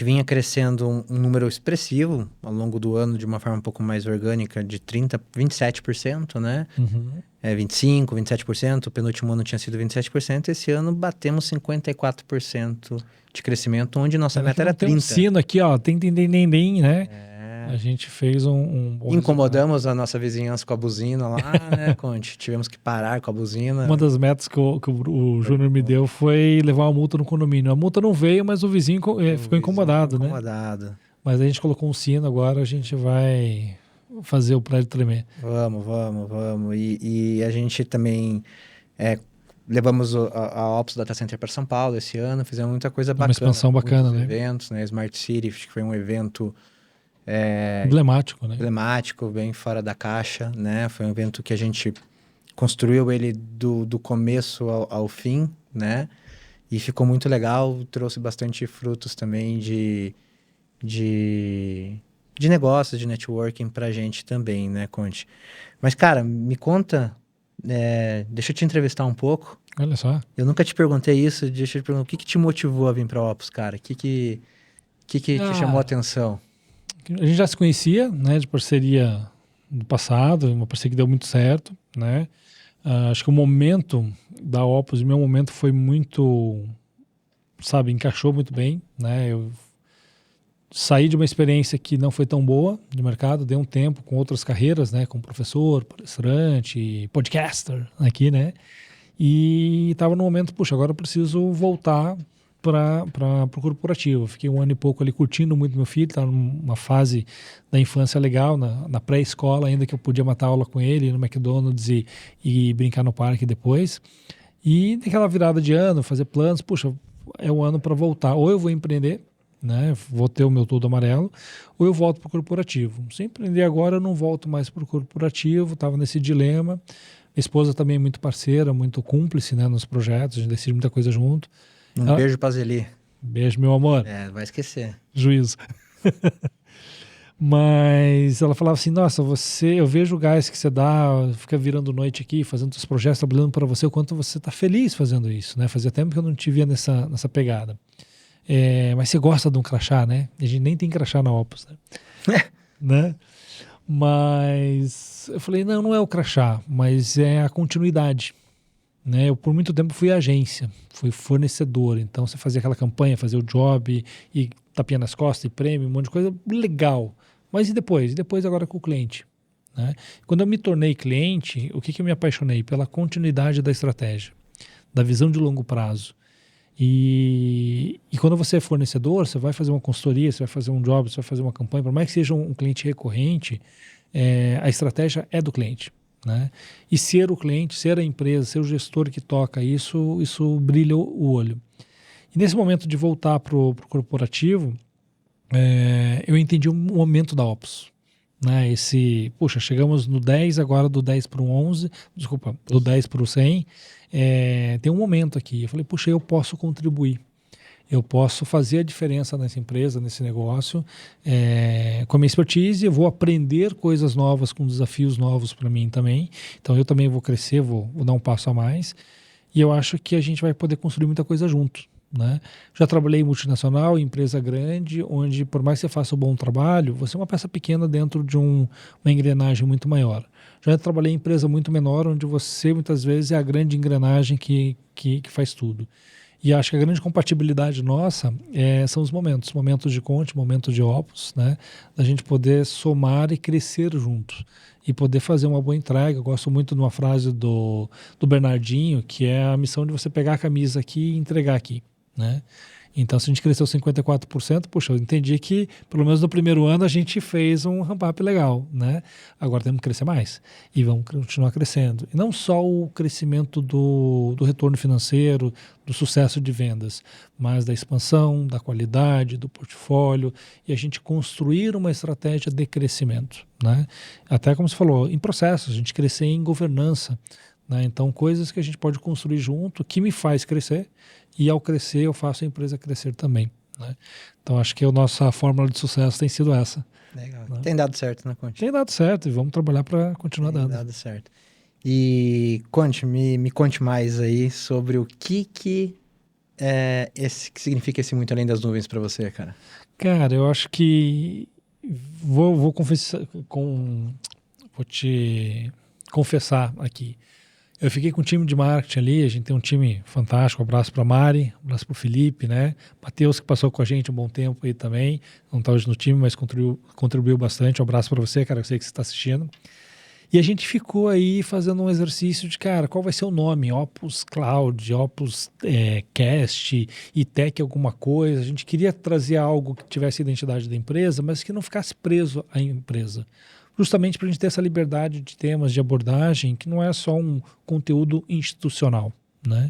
vinha crescendo um número expressivo ao longo do ano de uma forma um pouco mais orgânica, de 27%, né? Uhum. 25%, 27%, o penúltimo ano tinha sido 27%, esse ano batemos 54% de crescimento, onde nossa meta era 30%. Tem um sino aqui, ó, tem, né? A gente fez um bom Incomodamos resultado. a nossa vizinhança com a buzina lá, né, Conte? Tivemos que parar com a buzina. Uma das metas que o Júnior me deu foi levar uma multa no condomínio. A multa não veio, mas o vizinho ficou incomodado, né? Mas a gente colocou um sino, agora a gente vai fazer o prédio tremer. Vamos. E a gente também levamos a Opus Data Center para São Paulo esse ano, fizemos muita coisa bacana. Uma expansão bacana, né? Eventos, né? Smart City, acho que foi um evento emblemático, né? Emblemático, bem fora da caixa, né? Foi um evento que a gente construiu ele do começo ao fim, né? E ficou muito legal, trouxe bastante frutos também de negócios, de networking pra gente também, né, Conte? Mas, cara, me conta, deixa eu te entrevistar um pouco. Olha só. Eu nunca te perguntei isso, deixa eu te perguntar, o que te motivou a vir pra Opus, cara? O que te chamou a atenção? A gente já se conhecia, né, de parceria do passado, uma parceria que deu muito certo, né? Acho que o momento da Opus, o meu momento foi muito, sabe, encaixou muito bem, né? Eu saí de uma experiência que não foi tão boa de mercado, dei um tempo com outras carreiras, né, como professor, palestrante, podcaster aqui, né, e estava no momento, puxa, agora eu preciso voltar para o corporativo. Fiquei 1 ano e pouco ali curtindo muito meu filho, estava numa fase da infância legal, na pré-escola ainda, que eu podia matar aula com ele, ir no McDonald's e brincar no parque depois. E naquela virada de ano, fazer planos, puxa, é o ano para voltar. Ou eu vou empreender, né, vou ter o meu todo amarelo, ou eu volto para o corporativo. Se empreender agora, eu não volto mais para o corporativo, estava nesse dilema. Minha esposa também é muito parceira, muito cúmplice, né, nos projetos, a gente decide muita coisa junto. Beijo pra Zeli. Beijo, meu amor. Vai esquecer. Juízo. Mas ela falava assim, nossa, eu vejo o gás que você dá, fica virando noite aqui, fazendo os projetos, trabalhando para você, o quanto você está feliz fazendo isso, né? Fazia tempo que eu não te via nessa pegada. Mas você gosta de um crachá, né? A gente nem tem crachá na Opus, né? né? Mas eu falei, não é o crachá, mas é a continuidade. Né? Eu por muito tempo fui agência, fui fornecedor, então você fazia aquela campanha, fazia o job e tapinha nas costas e prêmio, um monte de coisa legal. Mas e depois? E depois agora com o cliente. Né? Quando eu me tornei cliente, o que eu me apaixonei? Pela continuidade da estratégia, da visão de longo prazo. E quando você é fornecedor, você vai fazer uma consultoria, você vai fazer um job, você vai fazer uma campanha, por mais que seja um cliente recorrente, a estratégia é do cliente. Né? E ser o cliente, ser a empresa, ser o gestor que toca isso brilha o olho. E nesse momento de voltar para o corporativo, eu entendi o momento da Opus. Né? Puxa, chegamos no 10, agora do 10 para o 11, desculpa, do 10 para o 100, tem um momento aqui. Eu falei, puxa, eu posso contribuir. Eu posso fazer a diferença nessa empresa, nesse negócio, com a minha expertise, eu vou aprender coisas novas, com desafios novos para mim também. Então eu também vou crescer, vou dar um passo a mais. E eu acho que a gente vai poder construir muita coisa junto. Né? Já trabalhei em multinacional, em empresa grande, onde por mais que você faça um bom trabalho, você é uma peça pequena dentro de uma engrenagem muito maior. Já trabalhei em empresa muito menor, onde você muitas vezes é a grande engrenagem que faz tudo. E acho que a grande compatibilidade nossa são os momentos de Conte, momentos de Opus, né? Da gente poder somar e crescer juntos e poder fazer uma boa entrega. Eu gosto muito de uma frase do Bernardinho, que é a missão de você pegar a camisa aqui e entregar aqui, né? Então, se a gente cresceu 54%, puxa, eu entendi que, pelo menos no primeiro ano, a gente fez um ramp-up legal, né? Agora temos que crescer mais e vamos continuar crescendo. E não só o crescimento do retorno financeiro, do sucesso de vendas, mas da expansão, da qualidade, do portfólio e a gente construir uma estratégia de crescimento, né? Até como você falou, em processos, a gente crescer em governança, né? Então, coisas que a gente pode construir junto, que me faz crescer, e ao crescer eu faço a empresa crescer também. Né? Então, acho que a nossa fórmula de sucesso tem sido essa. Legal. Né? Tem dado certo, né, Conte? Tem dado certo e vamos trabalhar para continuar dando. Tem dado certo. E, Conte, me conte mais aí sobre o que significa esse muito além das nuvens para você, cara. Cara, eu acho que vou confessar, vou te confessar aqui. Eu fiquei com um time de marketing ali, a gente tem um time fantástico, um abraço para a Mari, um abraço para o Felipe, né? Matheus, que passou com a gente um bom tempo aí também, não está hoje no time, mas contribuiu bastante, um abraço para você, cara, eu sei que você está assistindo. E a gente ficou aí fazendo um exercício de, cara, qual vai ser o nome? Opus Cloud, Opus Cast, Tech alguma coisa. A gente queria trazer algo que tivesse a identidade da empresa, mas que não ficasse preso à empresa. Justamente para a gente ter essa liberdade de temas, de abordagem, que não é só um conteúdo institucional, né?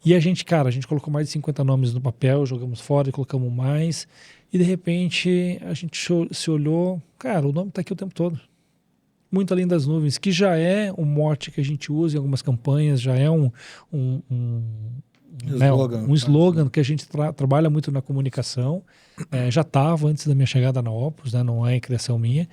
E a gente colocou mais de 50 nomes no papel, jogamos fora e colocamos mais, e de repente a gente se olhou, cara, o nome está aqui o tempo todo. Muito além das nuvens, que já é um mote que a gente usa em algumas campanhas, já é um slogan que a gente trabalha muito na comunicação, já estava antes da minha chegada na Opus, né? Não é criação minha,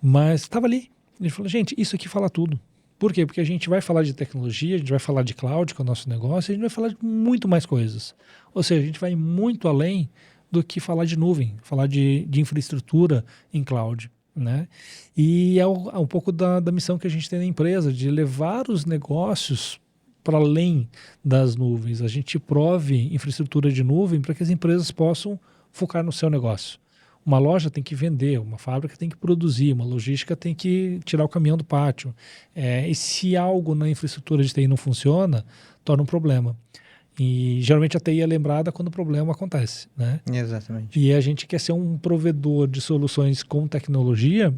mas estava ali. A gente falou, gente, isso aqui fala tudo. Por quê? Porque a gente vai falar de tecnologia, a gente vai falar de cloud, que é o nosso negócio, e a gente vai falar de muito mais coisas. Ou seja, a gente vai muito além do que falar de nuvem, falar de infraestrutura em cloud, né? E é um pouco da missão que a gente tem na empresa, de levar os negócios para além das nuvens. A gente prove infraestrutura de nuvem para que as empresas possam focar no seu negócio. Uma loja tem que vender, uma fábrica tem que produzir, uma logística tem que tirar o caminhão do pátio. E se algo na infraestrutura de TI não funciona, torna um problema. E geralmente a TI é lembrada quando o problema acontece, né? Exatamente. E a gente quer ser um provedor de soluções com tecnologia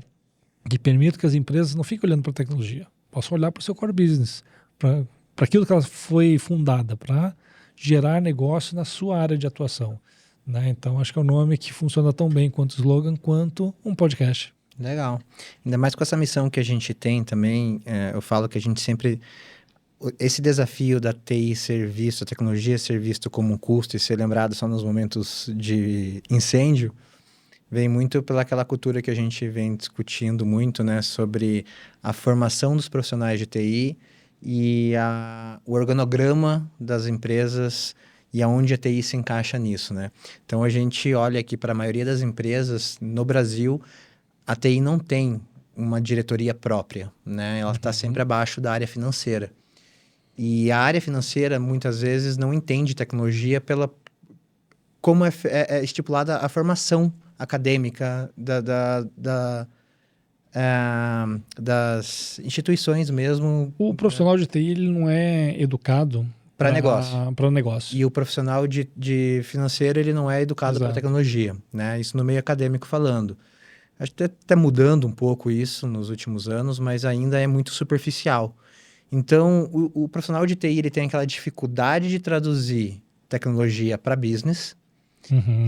que permita que as empresas não fiquem olhando para a tecnologia. Possam olhar para o seu core business, para aquilo que ela foi fundada, para gerar negócio na sua área de atuação. Né? Então, acho que é um nome que funciona tão bem quanto slogan, quanto um podcast. Legal. Ainda mais com essa missão que a gente tem também, eu falo que a gente sempre... Esse desafio da TI ser visto, a tecnologia ser visto como um custo e ser lembrado só nos momentos de incêndio, vem muito pelaquela cultura que a gente vem discutindo muito, né? Sobre a formação dos profissionais de TI e o organograma das empresas e aonde a TI se encaixa nisso, né? Então, a gente olha aqui para a maioria das empresas no Brasil, a TI não tem uma diretoria própria, né? Ela está sempre abaixo da área financeira. E a área financeira, muitas vezes, não entende tecnologia como é estipulada a formação acadêmica das instituições mesmo. O profissional de TI ele não é educado para negócio. Para negócio. E o profissional de financeiro, ele não é educado para tecnologia, né? Isso no meio acadêmico falando. Acho que está mudando um pouco isso nos últimos anos, mas ainda é muito superficial. Então, o profissional de TI ele tem aquela dificuldade de traduzir tecnologia para business,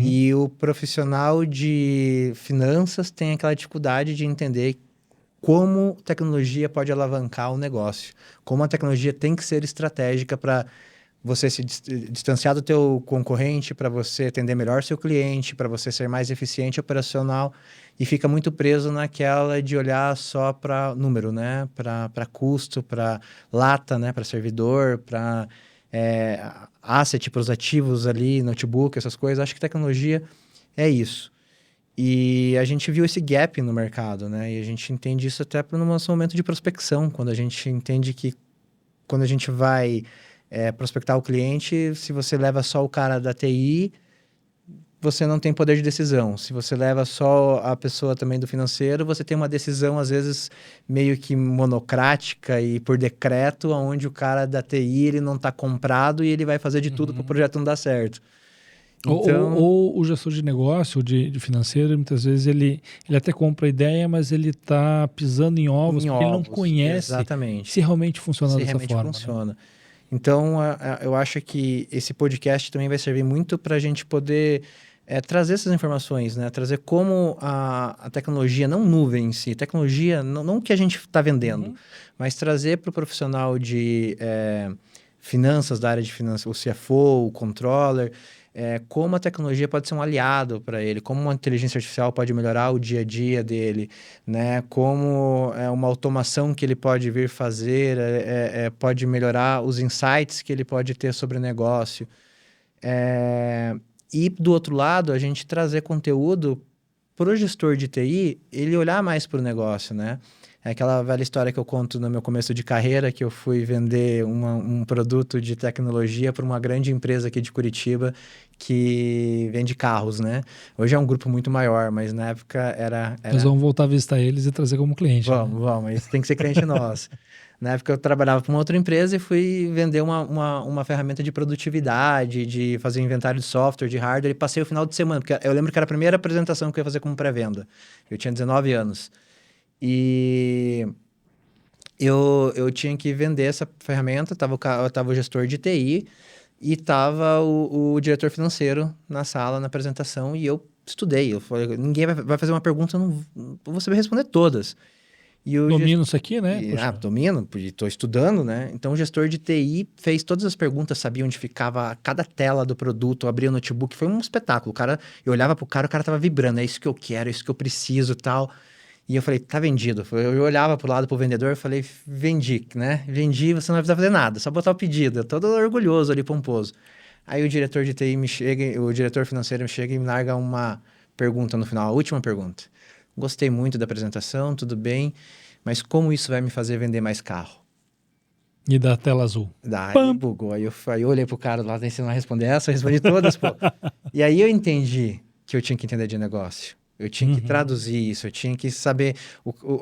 e o profissional de finanças tem aquela dificuldade de entender como tecnologia pode alavancar o negócio, como a tecnologia tem que ser estratégica para você se distanciar do teu concorrente, para você atender melhor seu cliente, para você ser mais eficiente operacional, e fica muito preso naquela de olhar só para número, né? Para custo, para lata, né? Para servidor, para asset, para os ativos ali, notebook, essas coisas. Acho que tecnologia é isso. E a gente viu esse gap no mercado, né? E a gente entende isso até no nosso momento de prospecção, quando a gente entende que quando a gente vai prospectar o cliente, se você leva só o cara da TI, você não tem poder de decisão. Se você leva só a pessoa também do financeiro, você tem uma decisão, às vezes, meio que monocrática e por decreto, onde o cara da TI ele não está comprado e ele vai fazer de tudo para o projeto não dar certo. Então... Ou o gestor de negócio, de financeiro, muitas vezes ele até compra a ideia, mas ele está pisando em ovos, porque ele não conhece se realmente funciona dessa forma. Funciona. Né? Então, eu acho que esse podcast também vai servir muito para a gente poder trazer essas informações, né? Trazer como a tecnologia, não nuvem em si, tecnologia, não o que a gente está vendendo, mas trazer para o profissional de finanças, da área de finanças, o CFO, o controller, como a tecnologia pode ser um aliado para ele, como uma inteligência artificial pode melhorar o dia a dia dele, né? Como uma automação que ele pode vir fazer pode melhorar os insights que ele pode ter sobre o negócio. E, do outro lado, a gente trazer conteúdo para o gestor de TI, ele olhar mais para o negócio, né? É aquela velha história que eu conto no meu começo de carreira, que eu fui vender um produto de tecnologia para uma grande empresa aqui de Curitiba que vende carros, né? Hoje é um grupo muito maior, mas na época era... Nós vamos voltar a visitar eles e trazer como cliente. Vamos, mas tem que ser cliente nosso. Na época eu trabalhava para uma outra empresa e fui vender uma ferramenta de produtividade, de fazer inventário de software, de hardware, e passei o final de semana, porque eu lembro que era a primeira apresentação que eu ia fazer como pré-venda. Eu tinha 19 anos. E eu tinha que vender essa ferramenta, tava o gestor de TI e tava o diretor financeiro na sala, na apresentação, e eu estudei. Eu falei, ninguém vai fazer uma pergunta, eu não vou saber responder todas. Domino isso aqui, né? Domino, estou estudando, né? Então, o gestor de TI fez todas as perguntas, sabia onde ficava cada tela do produto, abria o notebook, foi um espetáculo. Eu olhava pro cara, o cara tava vibrando, é isso que eu quero, é isso que eu preciso e tal. E eu falei, tá vendido. Eu olhava pro lado pro vendedor e falei, vendi, né? Vendi, você não vai precisar fazer nada, só botar o pedido. Eu todo orgulhoso ali, pomposo. Aí o diretor de TI o diretor financeiro me chega e me larga uma pergunta no final, a última pergunta. Gostei muito da apresentação, tudo bem, mas como isso vai me fazer vender mais carro? E da tela azul. Daí bugou. Aí eu olhei pro cara lá, ensinando a responder essa, eu respondi todas, pô. E aí eu entendi que eu tinha que entender de negócio. Eu tinha que traduzir isso, eu tinha que saber...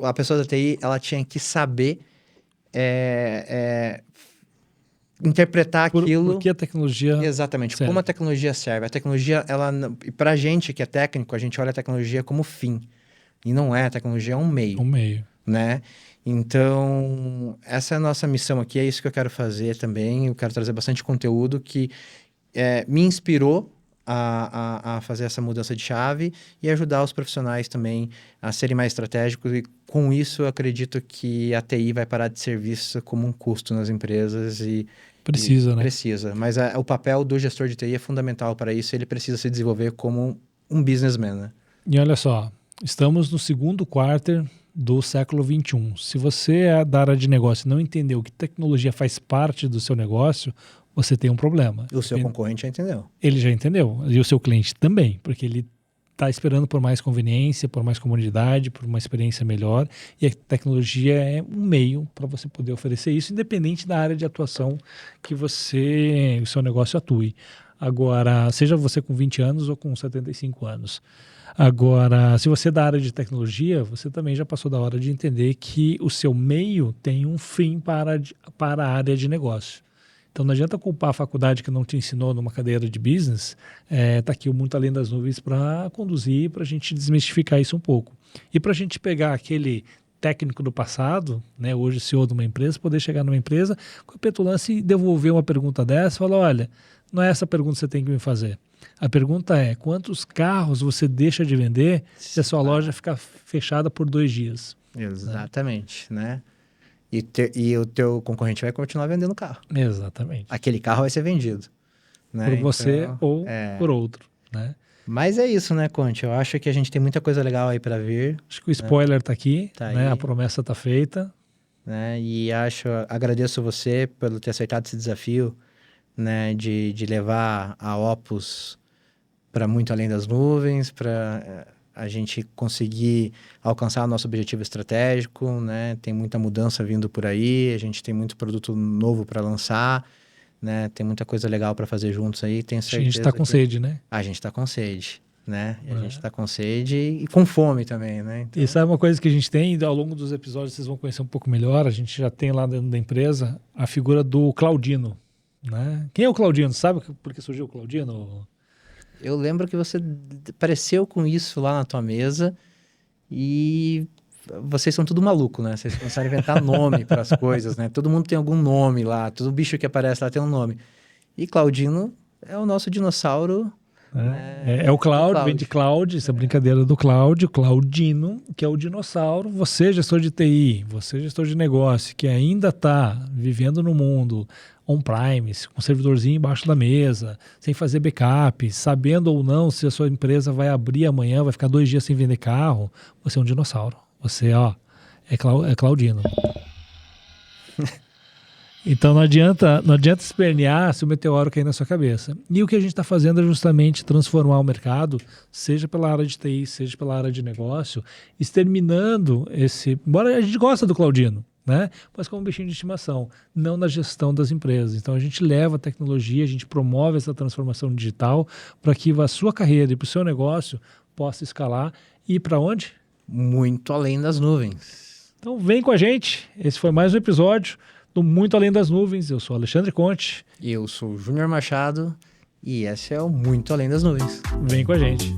a pessoa da TI, ela tinha que saber interpretar aquilo... Por que a tecnologia... Exatamente, serve. como a tecnologia serve. A tecnologia, pra gente que é técnico, a gente olha a tecnologia como fim. E não é, a tecnologia é um meio. Um meio. Né? Então, essa é a nossa missão aqui, é isso que eu quero fazer também. Eu quero trazer bastante conteúdo que me inspirou a fazer essa mudança de chave e ajudar os profissionais também a serem mais estratégicos. E com isso, eu acredito que a TI vai parar de ser vista como um custo nas empresas Precisa, né? Precisa, mas o papel do gestor de TI é fundamental para isso. Ele precisa se desenvolver como um businessman, né? E olha só, estamos no segundo quarter do século XXI. Se você é da área de negócio e não entendeu que tecnologia faz parte do seu negócio, você tem um problema. O seu concorrente já entendeu. Ele já entendeu. E o seu cliente também, porque ele está esperando por mais conveniência, por mais comodidade, por uma experiência melhor. E a tecnologia é um meio para você poder oferecer isso, independente da área de atuação que o seu negócio atue. Agora, seja você com 20 anos ou com 75 anos. Agora, se você é da área de tecnologia, você também já passou da hora de entender que o seu meio tem um fim para a área de negócio. Então não adianta culpar a faculdade que não te ensinou numa cadeira de business, tá aqui o Muito Além das Nuvens para conduzir, para a gente desmistificar isso um pouco. E para a gente pegar aquele técnico do passado, né, hoje CEO de uma empresa, poder chegar numa empresa com a petulância e devolver uma pergunta dessa e falar, olha, não é essa pergunta que você tem que me fazer. A pergunta é, quantos carros você deixa de vender se a sua loja ficar fechada por 2 dias? Exatamente, né? E o teu concorrente vai continuar vendendo carro. Exatamente. Aquele carro vai ser vendido. Né? Por você ou por outro, né? Mas é isso, né, Conte? Eu acho que a gente tem muita coisa legal aí para vir. Acho que o spoiler tá aqui, Tá né? aí. A promessa tá feita. Né? E agradeço você por ter aceitado esse desafio, né, de levar a Opus para muito além das nuvens, para a gente conseguir alcançar o nosso objetivo estratégico, né? Tem muita mudança vindo por aí, a gente tem muito produto novo para lançar, né? Tem muita coisa legal para fazer juntos aí, tenho certeza. A gente tá com sede, né? A gente tá com sede, né? A gente tá com sede e com fome também, né? Então... E sabe uma coisa que a gente tem, ao longo dos episódios vocês vão conhecer um pouco melhor, a gente já tem lá dentro da empresa a figura do Claudino, né? Quem é o Claudino? Sabe por que surgiu o Claudino? Eu lembro que você apareceu com isso lá na tua mesa e vocês são tudo maluco, né? Vocês começaram a inventar nome para as coisas, né? Todo mundo tem algum nome lá, todo bicho que aparece lá tem um nome. E Claudino é o nosso dinossauro. É o Cláudio, vem de Cláudio, essa brincadeira do Cláudio, Claudino, que é o dinossauro. Você, gestor de TI, você, gestor de negócio, que ainda está vivendo no mundo on-premise, com um servidorzinho embaixo da mesa, sem fazer backup, sabendo ou não se a sua empresa vai abrir amanhã, vai ficar 2 dias sem vender carro, você é um dinossauro. Você, é Claudino. Então não adianta espernear se o meteoro cair na sua cabeça. E o que a gente está fazendo é justamente transformar o mercado, seja pela área de TI, seja pela área de negócio, exterminando embora a gente gosta do Claudino, né? Mas como um bichinho de estimação, não na gestão das empresas. Então a gente leva a tecnologia, a gente promove essa transformação digital para que a sua carreira e para o seu negócio possa escalar e ir para onde? Muito além das nuvens. Então vem com a gente, esse foi mais um episódio do Muito Além das Nuvens. Eu sou Alexandre Conte. Eu sou o Júnior Machado e esse é o Muito Além das Nuvens. Vem com a gente.